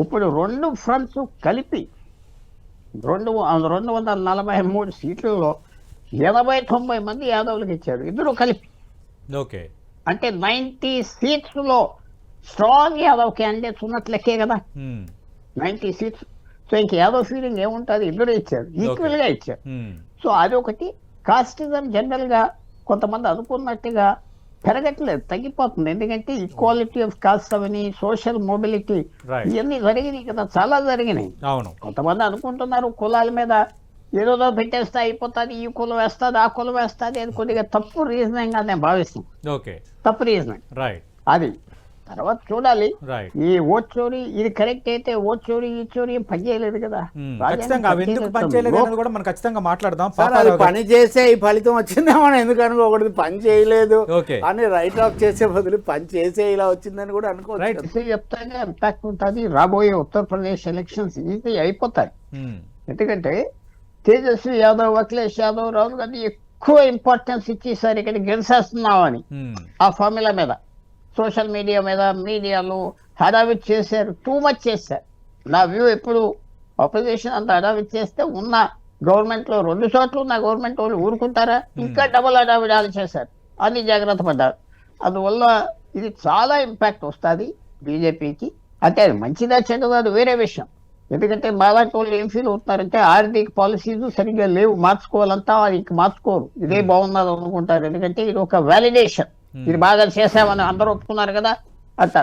ఇప్పుడు 2 ఫ్రంట్స్ కలిపి 243 సీట్లలో 80-90 మంది యాదవులకు ఇచ్చారు, ఇద్దరు కలిపి. ఓకే. అంటే 90 సీట్స్లో స్ట్రాంగ్ యాదవ్ క్యాండిడేట్స్ ఉన్నట్లు లెక్కే కదా. 90 సీట్స్. సో ఇంక యాదవ్ ఫీలింగ్ ఏముంటుంది, ఇద్దరు ఇచ్చారు, ఈక్వల్గా ఇచ్చారు. సో అదొకటి. కాస్టిజం జనరల్గా కొంతమంది అనుకున్నట్టుగా పెరగట్లేదు, తగ్గిపోతుంది. ఎందుకంటే equality of cost Avani, social mobility, ఇవన్నీ జరిగినాయి కదా, చాలా జరిగినాయి. కొంతమంది అనుకుంటున్నారు కులాల మీద ఏదో పెట్టేస్తే అయిపోతుంది, ఈ కులం వేస్తుంది, ఆ కులం వేస్తుంది అని కొద్దిగా తప్పు రీజనింగ్ నేను భావిస్తున్నాను. తప్పు రీజనింగ్ అది. తర్వాత చూడాలి ఈ ఓట్ చోరీ ఇది కరెక్ట్ అయితే ఓట్ చోరీ ఈ చోరీ పని చేయలేదు కదా. పని చేసే ఈ ఫలితం వచ్చిందేమో ఎందుకు అనుకోకూడదు, పని చేయలేదు అని రైట్ ఆఫ్ చేసే బదులు పని చేసే ఇలా వచ్చిందని కూడా అనుకోవచ్చు. చెప్తానే ఇంపాక్ట్ ఉంటుంది. రాబోయే ఉత్తరప్రదేశ్ ఎలక్షన్స్ ఈజీ అయిపోతాయి. ఎందుకంటే తేజస్వి యాదవ్, అఖిలేష్ యాదవ్, రాహుల్ గాంధీ ఎక్కువ ఇంపార్టెన్స్ ఇచ్చేసారు ఇక్కడ గెలిచేస్తున్నామని. ఆ ఫార్ములా మీద సోషల్ మీడియా మీద మీడియాలో హడావిడి చేశారు, టూ మచ్ చేశారు. నా వ్యూ ఎప్పుడు ఆపోజిషన్ అంత హడావిడి చేస్తే ఉన్న గవర్నమెంట్లో 2 చోట్ల ఉన్న గవర్నమెంట్ వాళ్ళు ఊరుకుంటారా, ఇంకా డబుల్ హడావిడాలు చేశారు, అన్ని జాగ్రత్త పడ్డారు. అందువల్ల ఇది చాలా ఇంపాక్ట్ వస్తుంది బీజేపీకి. అంటే అది మంచిదా చెడ్డదా అది వేరే విషయం. ఎందుకంటే మాలాంటి వాళ్ళు ఏం ఫీల్ అవుతున్నారంటే ఆర్థిక పాలసీలు సరిగ్గా లేవు, మార్చుకోవాలంతా ఇంక మార్చుకోరు, ఇదే బాగున్నది అనుకుంటారు. ఎందుకంటే ఇది ఒక వ్యాలిడేషన్, ఇది బాగా చేసామని అందరూ ఒప్పుకున్నారు కదా అంటారు.